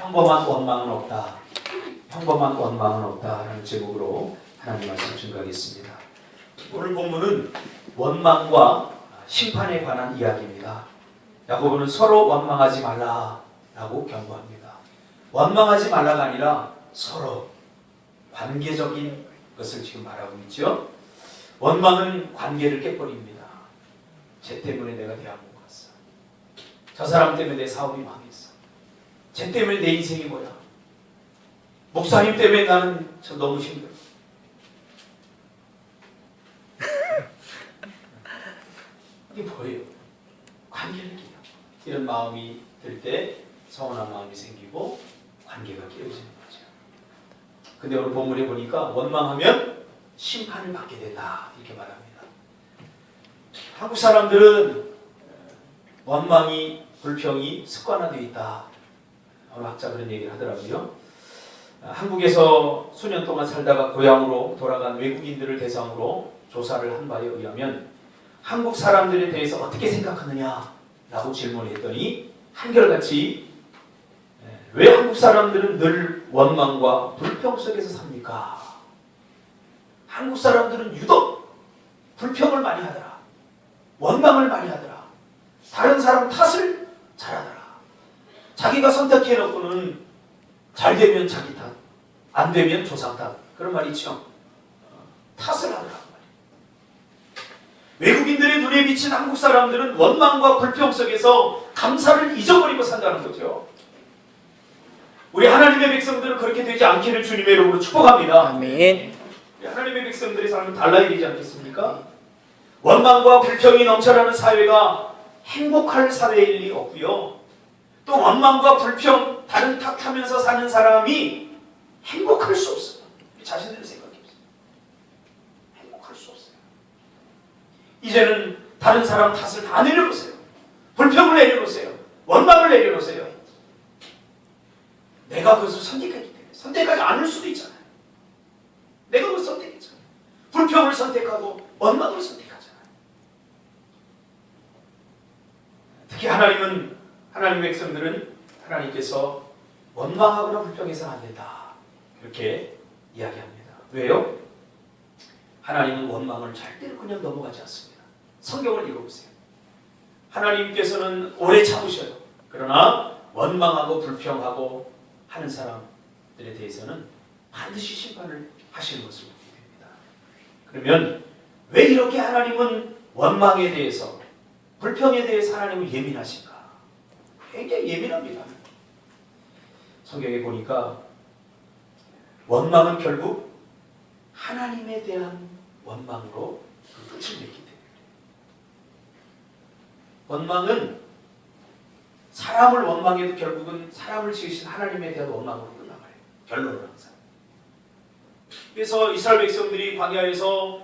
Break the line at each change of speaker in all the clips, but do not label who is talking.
평범한 원망은 없다. 평범한 원망은 없다. 라는 제목으로 하나님 말씀 증거하겠습니다. 오늘 본문은 원망과 심판에 관한 이야기입니다. 야고보는 서로 원망하지 말라라고 경고합니다. 원망하지 말라가 아니라 서로 관계적인 것을 지금 말하고 있죠. 원망은 관계를 깨버립니다. 쟤 때문에 내가 대학 못 갔어. 저 사람 때문에 내 사업이 망했어. 쟤 때문에 내 인생이 뭐야. 목사님 때문에 나는 저 너무 힘들어. 이게 뭐예요? 관계를 깨요. 이런 마음이 들 때 서운한 마음이 생기고 관계가 깨어지는 거죠. 근데 오늘 본문에 보니까 원망하면 심판을 받게 된다 이렇게 말합니다. 한국 사람들은 원망이 불평이 습관화되어 있다. 어느 학자 그런 얘기를 하더라고요. 한국에서 수년 동안 살다가 고향으로 돌아간 외국인들을 대상으로 조사를 한 바에 의하면 한국 사람들에 대해서 어떻게 생각하느냐라고 질문했더니 한결같이 왜 한국 사람들은 늘 원망과 불평 속에서 삽니까? 한국 사람들은 유독 불평을 많이 하더라. 원망을 많이 하더라. 다른 사람 탓을 잘하더라. 자기가 선택해놓고는 잘 되면 자기 탓, 안 되면 조상 탓. 그런 말이 있죠. 탓을 하더라. 외국인들의 눈에 비친 한국 사람들은 원망과 불평 속에서 감사를 잊어버리고 산다는 거죠. 우리 하나님의 백성들은 그렇게 되지 않기를 주님의 이름으로 축복합니다.
아멘.
하나님의 백성들의 삶은 달라야 되지 않겠습니까? 원망과 불평이 넘쳐나는 사회가 행복할 사회일 리 없고요. 또 원망과 불평, 다른 탓하면서 사는 사람이 행복할 수 없어요. 자신들의 생각이 없어요. 행복할 수 없어요. 이제는 다른 사람 탓을 다 내려놓으세요. 불평을 내려놓으세요. 원망을 내려놓으세요. 내가 그것을 선택하기 때문에 선택하지 않을 수도 있잖아요. 내가 그걸 선택했잖아요. 불평을 선택하고 원망을 선택하잖아요. 특히 하나님 백성들은 하나님께서 원망하거나 불평해서는 안 된다. 그렇게 이야기합니다. 왜요? 하나님은 원망을 절대로 그냥 넘어가지 않습니다. 성경을 읽어보세요. 하나님께서는 오래 참으셔요. 그러나 원망하고 불평하고 하는 사람들에 대해서는 반드시 심판을 하시는 것을 보게 됩니다. 그러면 왜 이렇게 하나님은 원망에 대해서 불평에 대해서 하나님은 예민하신가? 굉장히 예민합니다. 성경에 보니까 원망은 결국 하나님에 대한 원망으로 그 끝을 맺기 때문에 원망은 사람을 원망해도 결국은 사람을 지으신 하나님에 대한 원망으로 끝나가요. 결론은 항상. 그래서 이스라엘 백성들이 광야에서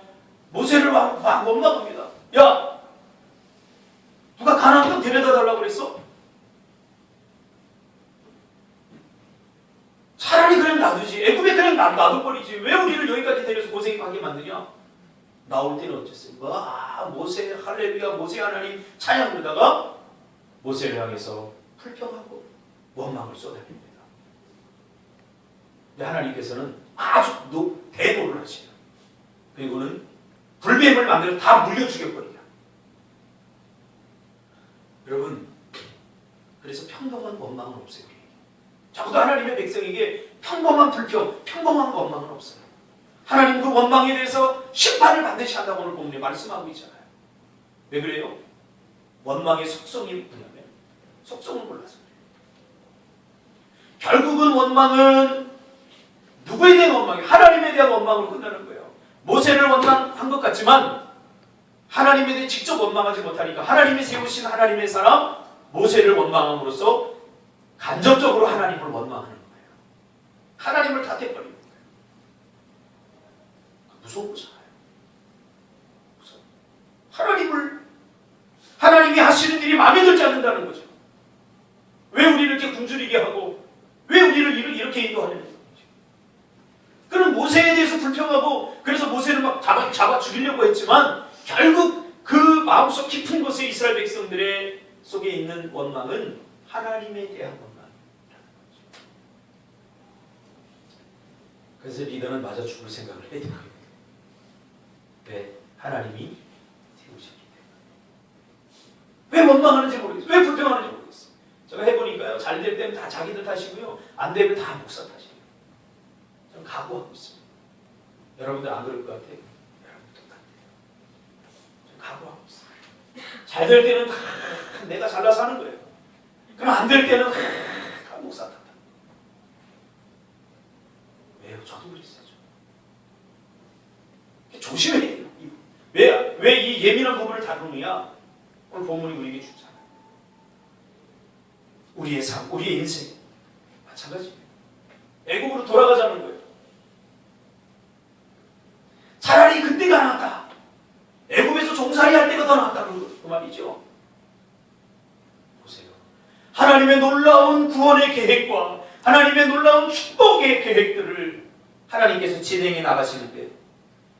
모세를 막 원망합니다. 야! 누가 가나안 땅 데려다 달라고 그랬어? 차라리 그냥 놔두지. 애굽에 그냥 놔둬버리지. 왜 우리를 여기까지 데려서 고생하게 만드냐? 나올 때는 어땠어요? 와, 모세 할렐루야, 모세 하나님 찬양 부르다가 모세를 향해서 불평하고 원망을 쏟아냅니다. 근데 하나님께서는 아주 대노를 하시죠. 그리고는 불뱀을 만들어 다 물려 죽여버리냐. 여러분, 그래서 평범한 원망은 없어요. 적어도 하나님의 백성에게 평범한 불평, 평범한 원망은 없어요. 하나님 그 원망에 대해서 심판을 반드시 한다고 오늘 본문에 말씀하고 있잖아요. 왜 그래요? 원망의 속성이 뭐냐면 속성을 몰라서 그래요. 결국은 원망은 누구에 대한 원망이에요? 하나님에 대한 원망으로 끝나는 거예요. 모세를 원망한 것 같지만 하나님에 대해 직접 원망하지 못하니까 하나님이 세우신 하나님의 사람 모세를 원망함으로써 간접적으로 하나님을 원망하는 거예요. 하나님을 탓해버리는 거예요. 무서운 거잖아요. 무서워. 하나님이 하시는 일이 마음에 들지 않는다는 거죠. 왜 우리를 이렇게 굶주리게 하고 왜 우리를 이렇게 인도하려는 거죠. 그럼 모세에 대해서 불평하고 그래서 모세를 막 잡아 죽이려고 했지만 결국 그 마음속 깊은 곳에 이스라엘 백성들의 속에 있는 원망은 하나님에 대한 원망이라는 거죠. 그래서 리더는 마저 죽을 생각을 해야 돼요. 왜? 하나님이 세우셨기 때문에. 왜 원망하는지 모르겠어요. 왜 불평하는지 모르겠어요. 제가 해보니까요. 잘 될 때는 다 자기들 탓이고요. 안 되면 다 목사 탓이에요. 저는 각오하고 있습니다. 여러분들 안 그럴 것 같아요? 여러분 똑같아요. 저는 각오하고 있어요. 잘 될 때는 다 내가 잘나서 하는 거예요. 그럼 안 될 때는 다 목사 탓. 왜요? 저도 그랬어요. 조심해야 돼요. 왜 이 예민한 부분을 다루느냐? 오늘 본문이 우리에게 주잖아요. 우리의 삶, 우리의 인생 마찬가지예요. 애국으로 돌아가자는 거예요. 차라리 그때가 나았다. 애국에서 종살이 할 때가 더 나았다는 그 말이죠. 보세요. 하나님의 놀라운 구원의 계획과 하나님의 놀라운 축복의 계획들을 하나님께서 진행해 나가시는데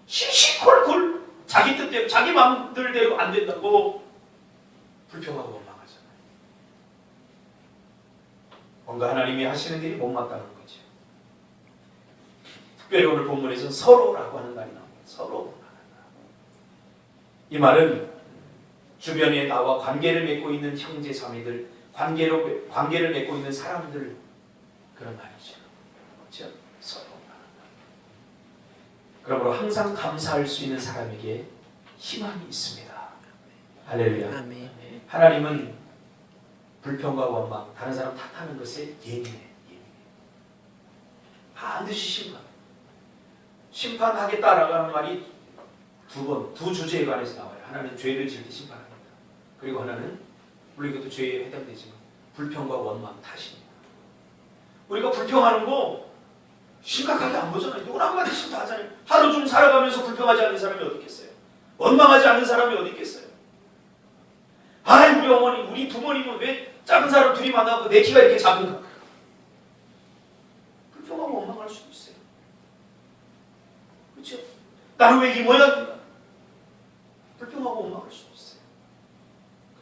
시시콜콜 자기 뜻대로 자기 마음대로 안 된다고 불평하고 원망하잖아요. 뭔가 하나님이 하시는 일이 못마땅한 거죠. 특별히 오늘 본문에서는 서로라고 하는 말이 나옵니다. 서로. 이 말은 주변에 나와 관계를 맺고 있는 형제 자매들, 관계를 맺고 있는 사람들 그런 말이죠. 그렇죠? 서로. 그러므로 항상 감사할 수 있는 사람에게 희망이 있습니다. 할렐루야.
아멘.
하나님은 불평과 원망, 다른 사람 탓하는 것에 예민해. 반드시 심판하겠다라고 하는 말이 두 주제에 관해서 나와요. 하나는 죄를 지을 때 심판합니다. 그리고 하나는 물론 이것도 죄에 해당되지만 불평과 원망, 탓입니다. 우리가 불평하는 거 심각하게 안 보잖아요. 누구나 한마디씩 다 하잖아요. 하루 중 살아가면서 불평하지 않는 사람이 어디 있겠어요? 원망하지 않는 사람이 어디 있겠어요? 아이 우리 어머니, 우리 부모님은 왜 작은 사람 둘이 만나고 내 키가 이렇게 작은가? 불평하고 원망할 수도 있어요. 그렇죠? 나는 왜 이 모양인가? 불평하고 원망할 수도 있어요.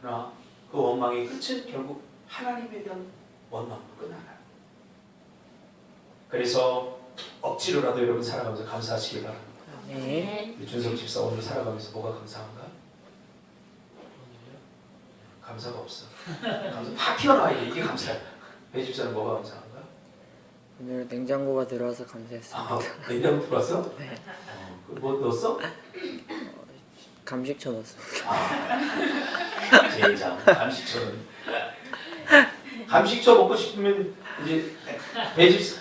그러나 그 원망의 끝은 결국 하나님에 대한 원망으로 끝나나요. 그래서 억지로라도 여러분 살아가면서 감사하시기 바랍니다.
네.
우리 준석 집사 오늘 살아가면서 뭐가 감사한가? 감사가 없어. 감사 팍 튀어나와야 돼. 이게 감사야. 배 집사는 뭐가 감사한가?
오늘 냉장고가 들어와서 감사했습니다.
냉장고 들어왔어?
네.
뭐 넣었어?
감식초 넣었습니다.
제장 감식초는 감식초 먹고 싶으면 이제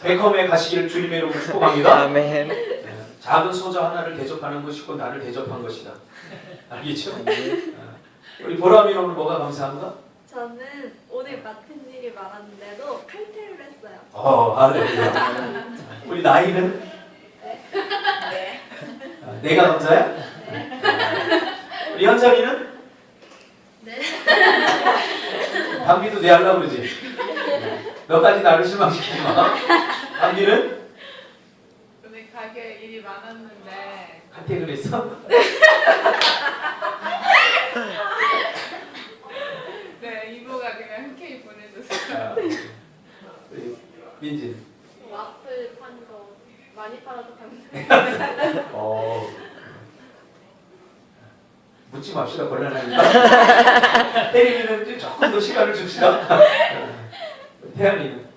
베컴에 가시기를 주님의 이름으로 축복합니다.
아멘.
작은 소자 하나를 대접하는 것이고 나를 대접한 것이다. 알겠죠?
아멘.
우리 보람이 오늘 뭐가 감사한가?
저는 오늘 맡은 일이 많았는데도 칼퇴를 했어요.
할렐루야. 우리 나이는?
네.
내가 감사야?
네.
우리 현정이는?
네.
방비도 내 하려고 그러지? 너까지 나를 실망시키지 마. 방비는?
오늘 가게 일이 많았는데
칼퇴근 했어?
네 이모가 그냥 흔쾌히 보내줬어요.
우리 민진.
와플 판 거 많이 팔아서 감사해요.
묻지 맙시다. 곤란하니까. 혜림이는 조금 더 시간을 줍시다. 태연이는?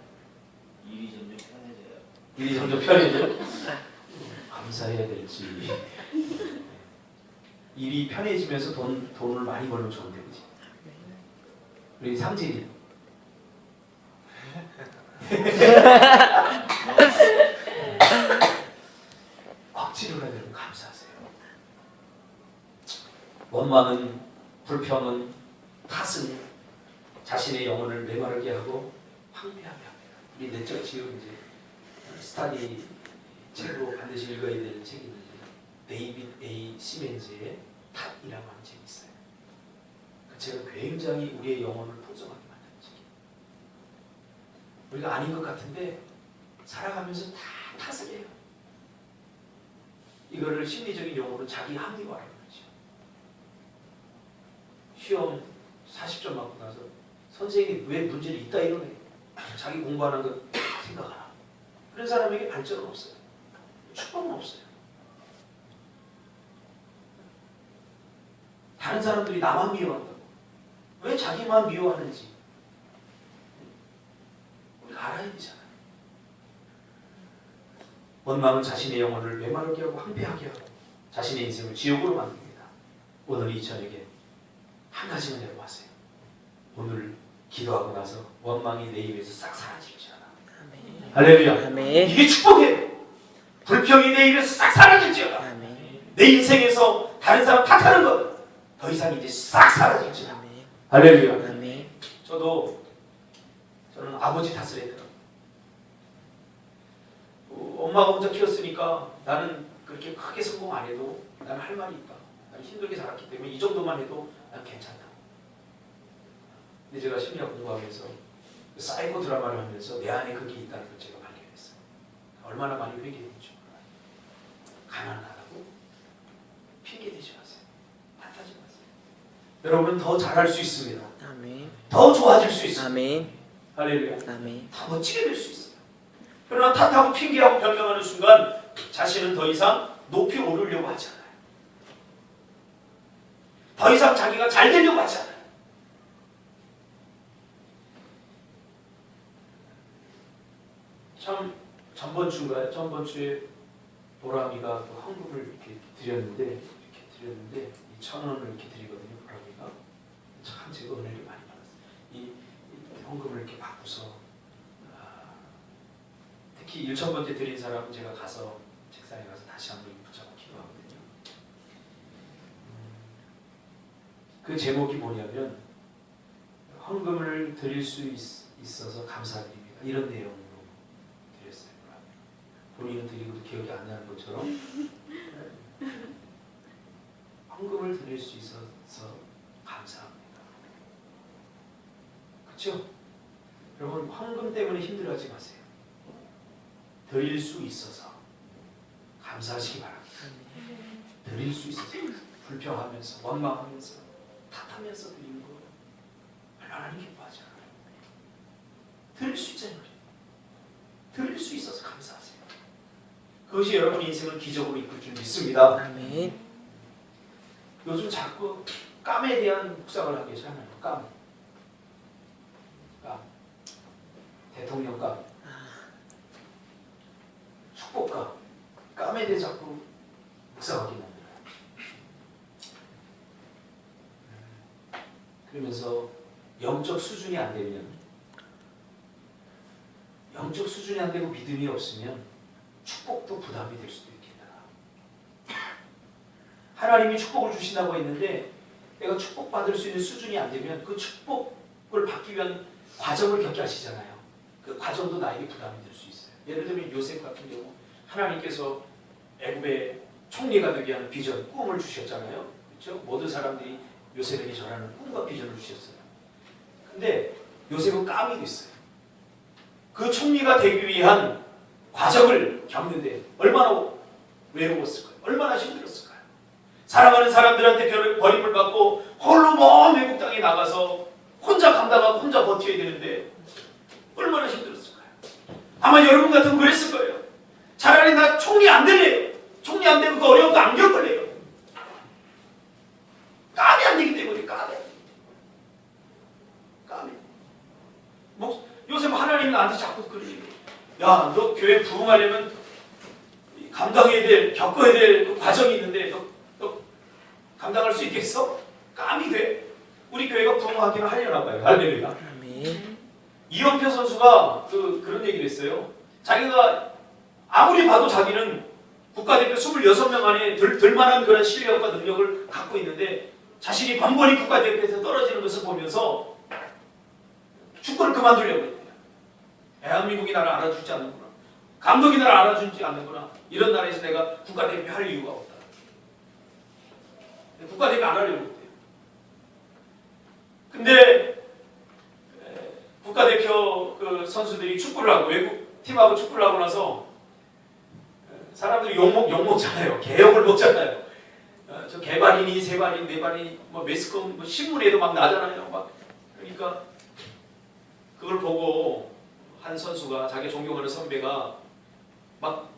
일이 점점 편해져요. 감사해야 될지. 일이 편해지면서 돈을 많이 벌면 좋은데, 그치? 우리 상진이. 억지로라도 여러분 감사하세요. 원망은, 불평은, 탓은 자신의 영혼을 메마르게 하고 황폐하게 합니다. 우리 내적 지금 이제 스타디 책으로 반드시 읽어야 될 책이 있는데 데이빗 A. 시멘즈의 탓이라고 하는 책이 있어요. 그 책은 굉장히 우리의 영혼을 포정하게 만드는 책이에요. 우리가 아닌 것 같은데 살아가면서 다 탓을 해요. 이거를 심리적인 용어로 자기 합리화라고 그러죠. 시험 40점 맞고 나서 선생님이 왜 문제를 있다 이러네. 자기 공부하는 거 생각하라. 그런 사람에게 발전은 없어요. 축복은 없어요. 다른 사람들이 나만 미워한다고. 왜 자기만 미워하는지 우리가 알아야 되잖아요. 원망은 자신의 영혼을 메마르게 하고 황폐하게 하고 자신의 인생을 지옥으로 만듭니다. 오늘 이 저녁에 한 가지만 여러분하세요. 오늘 기도하고 나서 원망이 내 입에서 싹 사라질지어다. 할렐루야.
아멘.
이게 축복이에요. 불평이 내 입에서 싹 사라질지어다.
아멘.
내 인생에서 다른 사람 탓하는 것 더 이상 이제 싹 사라질지어다.
아멘.
할렐루야.
아멘.
저는 아버지 탓을 했더라고요. 엄마가 혼자 키웠으니까 나는 그렇게 크게 성공 안 해도 나는 할 말이 있다. 나는 힘들게 자랐기 때문에 이 정도만 해도 난 괜찮다. 근데 제가 심리학 공부하면서 사이코 드라마를 하면서 내 안에 그게 있다는 걸 제가 발견했어요. 얼마나 많이 회개했는지 몰라요. 가난하다고 핑계대지 마세요. 탓하지 마세요. 여러분은 더 잘할 수 있습니다.
아멘.
더 좋아질 수 있습니다.
아멘.
할렐루야.
아멘.
더 멋지게 될 수 있어요. 그러나 탓하고 핑계하고 변명하는 순간 자신은 더 이상 높이 오르려고 하지 않아요. 더 이상 자기가 잘 되려고 하지 않아요. 참 전번 주에 보람이가 그 헌금을 이렇게 드렸는데 이 1,000원을 이렇게 드리거든요. 보람이가 참 제가 은혜를 많이 받았어요. 이 헌금을 이렇게 바꾸서 특히 1,000번째 드린 사람은 제가 가서 책상에 가서 다시 한번 붙잡고 기도하거든요. 그 제목이 뭐냐면 헌금을 드릴 수 있어서 감사드립니다. 이런 내용으로 드렸어요. 본인은 드리고도 기억이 안 나는 것처럼 헌금을 드릴 수 있어서 감사합니다. 그렇죠? 여러분 헌금 때문에 힘들어하지 마세요. 드릴 수 있어서 감사하시기 바랍니다. 드릴 수 있어서 불평하면서 원망하면서 탓하면서 드리는 거 얼마나 기뻐하지 않아요. 드릴 수 있잖아요. 드릴 수 있어서 감사하세요. 그것이 여러분 인생을 기적으로 이끌 줄 믿습니다.
아멘.
요즘 자꾸 깜에 대한 묵상을 하게 하잖아요. 깜. 대통령 깜. 축복감, 깜에 대해 자꾸 묵상하게 만들어요. 그러면서 영적 수준이 안 되고 믿음이 없으면 축복도 부담이 될 수도 있겠다. 하나님이 축복을 주신다고 했는데 내가 축복받을 수 있는 수준이 안 되면 그 축복을 받기 위한 과정을 겪게 하시잖아요. 그 과정도 나에게 부담이 될 수 있어요. 예를 들면 요셉 같은 경우 하나님께서 애굽의 총리가 되게 하는 비전, 꿈을 주셨잖아요. 그렇죠? 모든 사람들이 요셉에게 전하는 꿈과 비전을 주셨어요. 근데 요셉은 깜이 됐어요. 그 총리가 되기 위한 과정을 겪는데 얼마나 외로웠을까요? 얼마나 힘들었을까요? 사랑하는 사람들한테 버림을 받고 홀로 먼 외국 땅에 나가서 혼자 감당하고 혼자 버텨야 되는데 얼마나 힘들었을까요? 아마 여러분 같으면 그랬을 거예요. 차라리 나 총리 안 될래요. 총리 안 되면 그 어려운 거 안 겪을래요. 깜이 안 되기 때문에 깜이. 요새 하나님이 나한테 자꾸 그런 얘기. 야, 너 교회 부흥하려면 감당해야 될, 겪어야 될 그 과정이 있는데 너 감당할 수 있겠어? 깜이 돼. 우리 교회가 부흥하기는 하려나 봐요. 할렐루야.
아멘.
이영표 선수가 그런 얘기를 했어요. 자기가 아무리 봐도 자기는 국가대표 26명 안에 들 만한 그런 실력과 능력을 갖고 있는데 자신이 번번이 국가대표에서 떨어지는 것을 보면서 축구를 그만두려고 했대요. 대한민국이 나를 알아주지 않는구나. 감독이 나를 알아주지 않는구나. 이런 나라에서 내가 국가대표 할 이유가 없다. 국가대표 안 하려고 했대요. 근데 국가대표 그 선수들이 축구를 하고 외국 팀하고 축구를 하고 나서 사람들이 욕 먹잖아요. 개욕을 먹잖아요. 저 개발이니 세발이니 네발이니 뭐 매스컴 뭐 신문에도 막 나잖아요. 막 그러니까 그걸 보고 한 선수가 자기 존경하는 선배가 막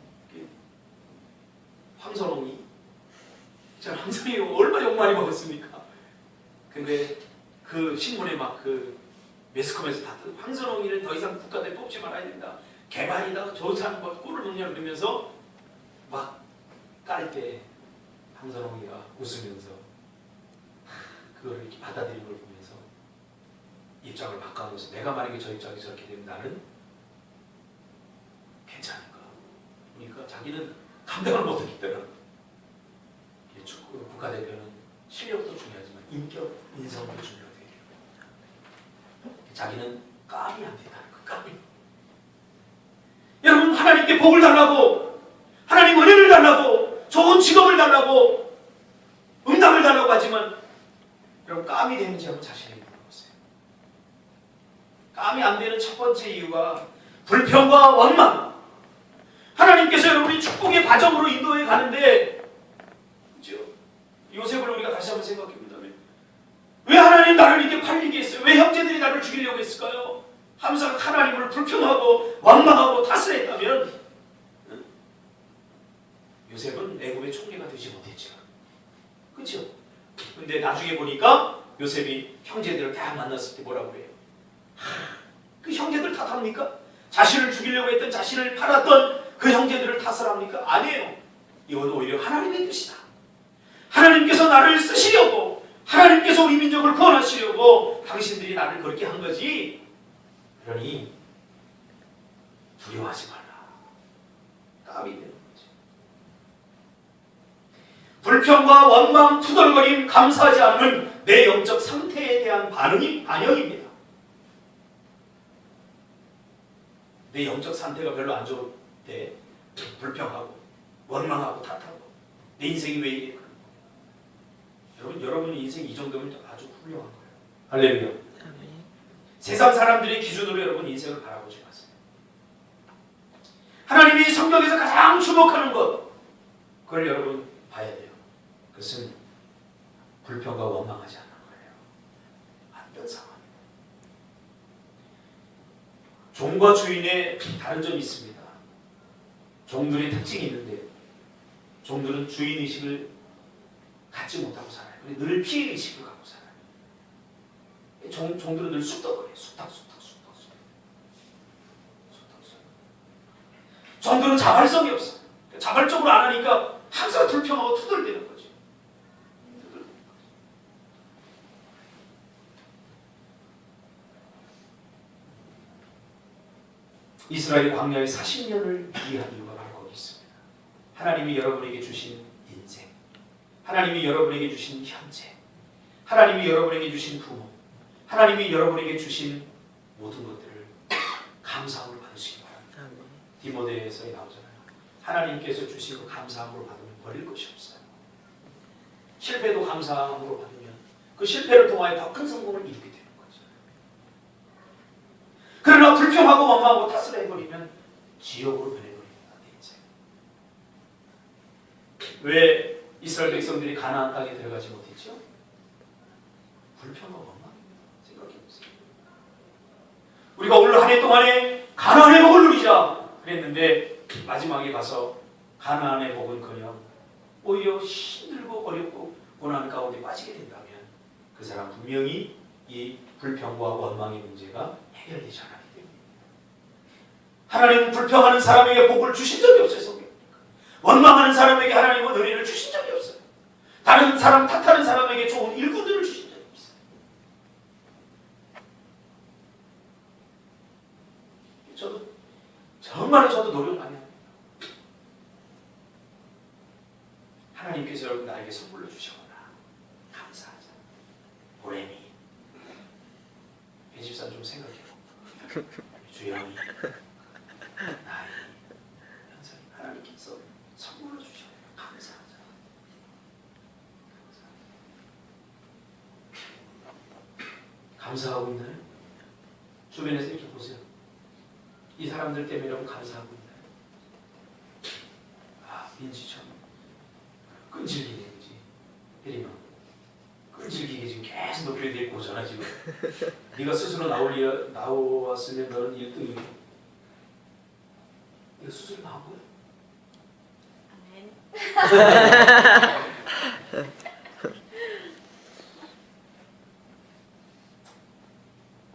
황선홍이 저는 황선홍이 얼마나 욕 많이 먹었습니까? 근데 그 신문에 막 그 매스컴에서 다 황선홍이는 더 이상 국가대 뽑지 말아야 된다. 개발이다. 저 사람 뭐 꼴을 먹냐 그러면서 막 깔 때 황선홍이가 웃으면서 그걸 이렇게 받아들이는 걸 보면서 입장을 바꿔놓으면서 내가 만약에 저 입장이 저렇게 되면 나는 괜찮은가? 그러니까 자기는 감당을 못했더라. 축구 국가대표는 실력도 중요하지만 인격, 인성도 중요해요. 자기는 깜이 안 된다는 거, 깜이. 여러분 하나님께 복을 달라고, 하나님 은혜를 달라고, 좋은 직업을 달라고, 응답을 달라고 하지만 여러분 깜이 되는지 한번 자신에게 물어보세요. 깜이 안 되는 첫 번째 이유가 불평과 원망. 하나님께서 여러분이 축복의 과정으로 인도해 가는데, 그렇죠? 요셉을 우리가 다시 한번 생각해 본다면 왜 하나님 나를 이렇게 팔리게 했어요? 왜 형제들이 나를 죽이려고 했을까요? 항상 하나님을 불평하고 원망하고 탓을 했다면 요셉은 애굽의 총리가 되지 못했죠. 그렇죠? 근데 나중에 보니까 요셉이 형제들을 다 만났을 때 뭐라고 그래요? 그 형제들 탓합니까? 자신을 죽이려고 했던, 자신을 팔았던 그 형제들을 탓을 합니까? 아니에요. 이건 오히려 하나님의 뜻이다. 하나님께서 나를 쓰시려고, 하나님께서 우리 민족을 구원하시려고 당신들이 나를 그렇게 한 거지. 그러니 두려워하지 말라. 깜이 되는 거지. 불평과 원망, 투덜거림, 감사하지 않으면 내 영적 상태에 대한 반영입니다. 내 영적 상태가 별로 안 좋을 때 불평하고 원망하고 탓하고 내 인생이 왜 이래? 여러분 인생 이 정도면 아주 훌륭한 거예요. 할렐루야. 세상 사람들의 기준으로 여러분 인생을 바라보지 마세요. 하나님이 성경에서 가장 주목하는 것, 그걸 여러분 봐야 돼요. 그것은 불평과 원망하지 않는 거예요. 어떤 상황? 종과 주인의 다른 점이 있습니다. 종들의 특징이 있는데 종들은 주인의식을 갖지 못하고 살아요. 늘 피해의식을 갖고 살아요. 종들은 늘 쑥덕거려요. 쑥덕. 종들은 자발성이 없어요. 자발적으로 안 하니까 항상 불평하고 투덜대는 거죠. 이스라엘이 광야에 40년을 이해한 이유가 바로 거기 있습니다. 하나님이 여러분에게 주신 인생, 하나님이 여러분에게 주신 현재, 하나님이 여러분에게 주신 부모, 하나님이 여러분에게 주신 모든 것들을 감사함으로 받으시기 바랍니다. 디모데에서 나오잖아요. 하나님께서 주신 그 감사함으로 받으면 버릴 것이 없어요. 실패도 감사함으로 받으면 그 실패를 통하여 더 큰 성공을 이루게 되는 거죠. 그러나 불평하고 원망하고 탓을 해버리면 지옥으로 변해버립니다. 왜 이스라엘 백성들이 가나안 땅에 들어가지 못했죠? 불평하고 원망. 생각해보세요. 우리가 오늘 한 해 동안에 가나안의 복을 누리자 그랬는데 마지막에 가서 가나안의 복은커녕 오히려 힘들고 어렵고 고난 가운데 빠지게 된다면 그 사람 분명히 이 불평과 원망의 문제가 해결되지 않았기 때문입니다. 하나님은 불평하는 사람에게 복을 주신 적이 없어요. 원망하는 사람에게 하나님은 은혜를 주신 적이 없어요. 다른 사람 탓하는 사람에게 좋은 일꾼들을 주신 적이 없어요. 저도 노력 많이 합니다. 하나님께서 여러분 나에게 선물로 주시거나 감사하자. 보람이. 배집산 좀 생각해요. 주영이, 나이, 현석이 하나님께서 선물로 주셔요. 감사하자. 감사하고 있나요? 주변에서 이렇게 보세요. 이 사람들 때문에 여러분 감사하고 있나요? 아, 민지 참 끈질기네, 그지? 혜림아, 끈질기게 지금 계속 높여야 될 거잖아 지금. 네가 스스로 나왔으면 너는 1등이고 네가 스스로 나온 거야?
아멘.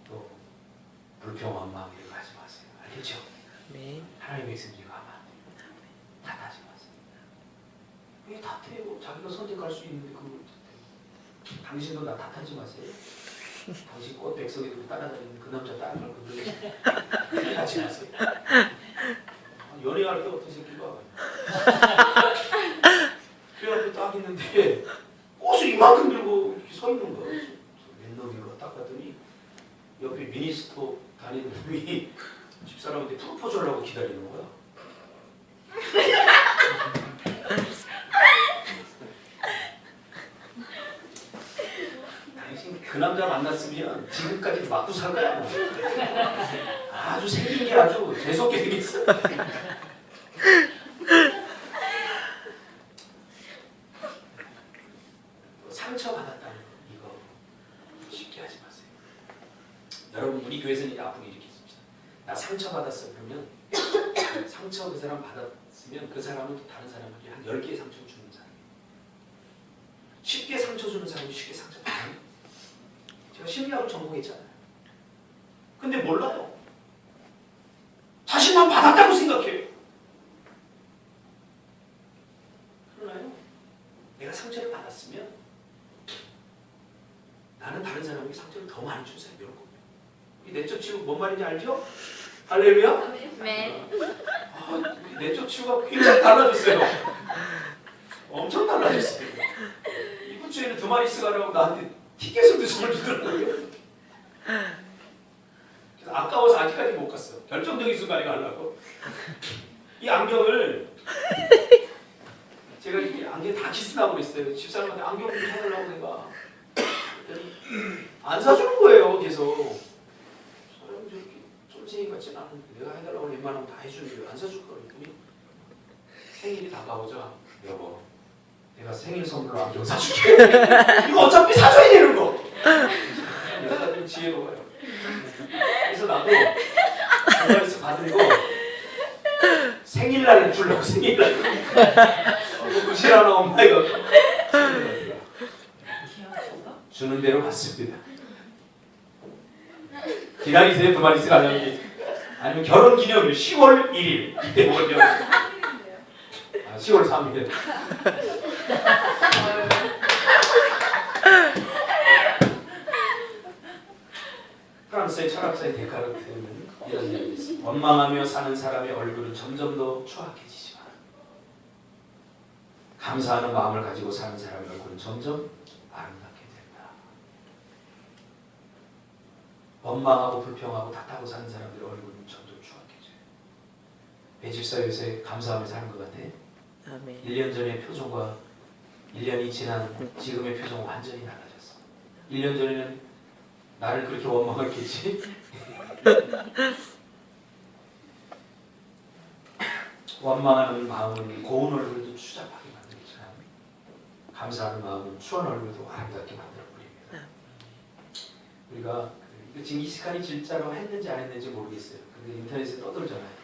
또 불평한 마음 이런 거 하지 마세요. 알겠죠?
네.
하나님의 말씀이니까 하면 안 돼요. 탓하지 마세요. 왜 탓해요? 자기가 선택할 수 있는데 그걸 탓해요. 당신도 나 탓하지 마세요. 당신 꽃 백석에도 따라다니는 그 남자 따라갈 건데 하지 마세요. 연애할 때 어떤 새끼가 그래갖고 딱 있는데 꽃을 이만큼 들고 이렇게 서 있는 거야. 몇 놈인가 딱 봤더니 옆에 미니스토 다니는 놈이 집사람한테 프로포즈 하려고 기다리는 거야. 당신 그 남자 만났으면 지금까지 맞고 살 거야. 아주 생긴 게 아주 재수없게 생겼어. 상처받았다는 거 이거 쉽게 하지 마세요. 여러분 우리 교회에서는 이제 앞으로 이렇게 했습니다. 나 상처받았어 그러면 상처 그 사람 받았으면 그 사람은 또 다른 사람에게 한 10개의 상처를 주는 사람이에요. 쉽게 상처 주는 사람이 쉽게 상처 받아요. 제가 심리학을 전공했잖아요. 근데 몰라요. 자신만 받았다고 생각해요. 그러나요? 내가 상처를 받았으면 나는 다른 사람에게 상처를 더 많이 준 사람이 이런 겁니다. 이 내적 치유 뭔 말인지 알죠? 할렐루야?
네.
아, 내적 치유가 굉장히 달라졌어요. 엄청 달라졌어요. 이번 주에는 2마리 가라고 나한테 티켓을 2장을 주더라고요. 그래서 아까워서 아직까지 못 갔어. 결정적인 순간에 가려고. 이 안경을 제가 이렇게 안경 다 키스나고 있어요. 집사람한테 안경 좀 사달라고 내가. 안 사주는 거예요. 계속. 사람이 저렇게 쫄쟁이 같진 않은데 내가 해달라고 웬만하면 다 해주는데 안 사줄 거예요. 생일이 다가오자 여보 내가 생일 선물로 안경 사줄게. 이거 어차피 사줘야 되는 거. 여자들 지혜로워요. 그래서 나도 정말에서 받은 거 생일날 주려고 생일날 먹고 싫어하는 엄마 이거 주는 대로 받습니다. 기다리세요. 2마리 가려면 아니면 결혼기념일 10월 1일 이때 먹으면 10월 3일 프랑스의 철학자의 데카르트는 이런 얘기를 했습니다. 원망하며 사는 사람의 얼굴은 점점 더 추악해지지만 감사하는 마음을 가지고 사는 사람의 얼굴은 점점 아름답게 된다. 원망하고 불평하고 탓하고 사는 사람들의 얼굴은 점점 추악해져요. 배집사 요새 감사하며 사는 것 같아?
아멘.
1년 전의 표정과 1년이 지난 지금의 표정은 완전히 달라졌어. 1년 전에는 나를 그렇게 원망했겠지? 원망하는 마음은 고운 얼굴도 추잡하게 만들지만 감사하는 마음은 추한 얼굴도 아름답게 만들어 버립니다. 우리가 징기스칸이 진짜로 했는지 안 했는지 모르겠어요. 근데 인터넷에 떠들잖아요.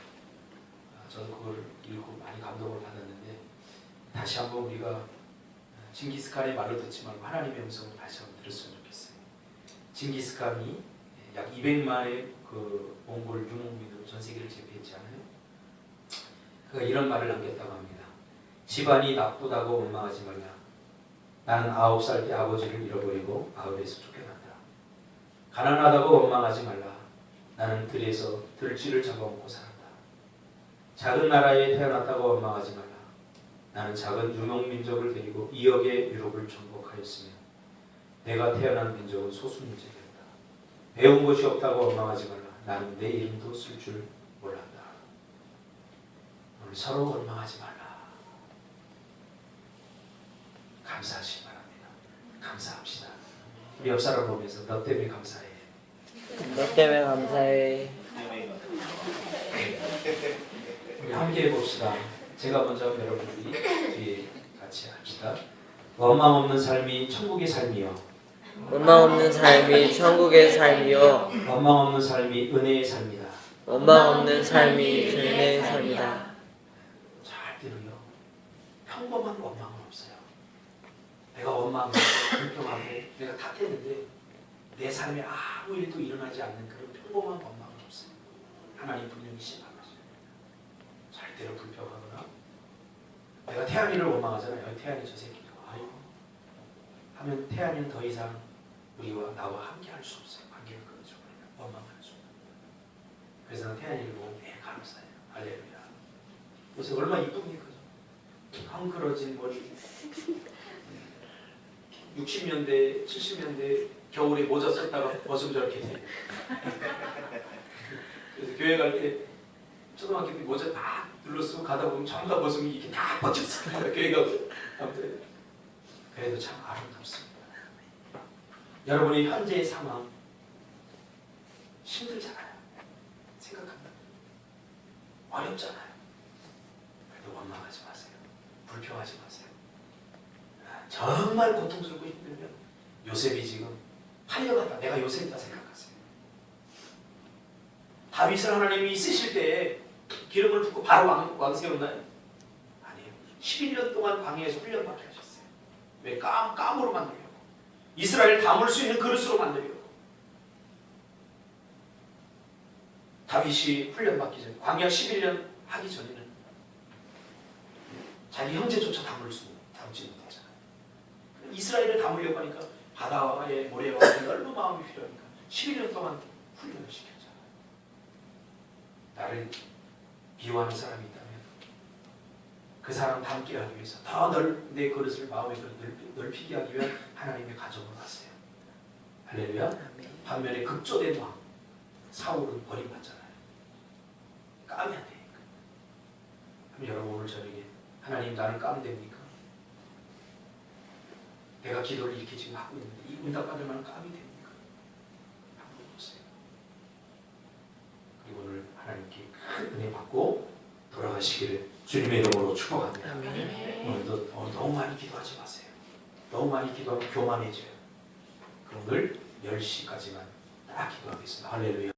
저는 그걸 읽고 많이 감동을 받았는데 다시 한번 우리가 징기스칸의 말로 듣지 말고 하나님의 음성을 다시 한번 들었으면 좋겠어요. 징기스칸이 약 200만의 그 몽골 유목민으로 전 세계를 제패했잖아요. 그가 이런 말을 남겼다고 합니다. 집안이 나쁘다고 원망하지 말라. 나는 9살 때 아버지를 잃어버리고 마을에서 쫓겨났다. 가난하다고 원망하지 말라. 나는 들에서 들쥐를 잡아먹고 살았다. 작은 나라에 태어났다고 원망하지 말라. 나는 작은 유목민족을 데리고 2억의 유럽을 정복하였으며 내가 태어난 민족은 소수민족이었다. 배운 것이 없다고 원망하지 말라. 나는 내 이름도 쓸 줄 몰랐다. 오늘 서로 원망하지 말라. 감사하시기 바랍니다. 감사합시다. 우리 옆 사람 보면서 너 때문에 감사해.
너 때문에 감사해.
우리 함께 해봅시다. 제가 먼저 여러분들이 뒤에 같이 합시다. 원망 없는 삶이 천국의 삶이요.
원망 없는 삶이 천국의 삶이요.
원망 없는 삶이 은혜의 삶이다.
원망 없는 삶이 은혜의 삶이다.
잘 들어요. 평범한 원망은 없어요. 내가 원망하고 불평하고 내가 탓했는데 내 삶에 아무 일도 일어나지 않는 그런 평범한 원망은 없어요. 하나님 분명히 심판하셔요. 절대로 불평하거나 내가 태안이를 원망하잖아요. 태안이 저 새끼 아이고 하면 태안이는 더 이상 우리와 나와 함께 할 수 없어요. 관계를 끊어줘버려요. 원망할 수 없어요. 그래서 난 태안이를 보고 매일 감사해요. 할렐루야. 그래서 얼마나 이쁩니까? 헝클어진 머리 60년대 70년대 겨울에 모자 썼다가 벗으면 저렇게 돼요. 그래서 교회 갈 때 초등학교 때 모자 딱 눌러쓰고 가다 보면 전부 다 벗으면 이렇게 다 벗겼어요. 교회 가고 아무튼 그래도 참 아름답습니다. 여러분의 현재의 상황 힘들잖아요. 생각합니다. 어렵잖아요. 그래도 원망하지 마세요. 불평하지 마세요. 정말 고통스럽고 힘들면 요셉이 지금 팔려갔다. 내가 요셉이다 생각하세요. 다윗을 하나님이 쓰실 때에 기름을 붓고 바로 왕 세웠나요? 아니에요. 11년 동안 광야에서 훈련받게 하셨어요. 왜? 깜으로 만들려고. 이스라엘을 담을 수 있는 그릇으로 만들려고. 다윗이 훈련받기 전에 광야 11년 하기 전에는 자기 형제조차 담지 못하잖아요. 이스라엘을 담으려고 하니까 바다와의 모래와 넓은 마음이 필요하니까 11년 동안 훈련을 시켰잖아요. 나를 비유하는 사람이 있다면 그 사람 담게 하기 위해서 더 내 그릇을 마음의 그릇을 넓히게 하기 위한 하나님의 가정을 하세요. 할렐루야. 반면에 급조된 왕 사울은 버림받잖아요. 까면 안 되니까. 그럼 여러분 오늘 저녁에 하나님 나를 까면 됩니까? 내가 기도를 이렇게 지금 하고 있는데 이 응답받을 만한 까미 됩니까? 한번 보세요. 그리고 오늘 하나님께 큰 은혜 받고 돌아가시기를 주님의 이름으로 축복합니다. 오늘도 너무 많이 기도하지 마세요. 너무 많이 기도하면 교만해져요. 그럼 늘 10시까지만 딱 기도하겠습니다. 할렐루야.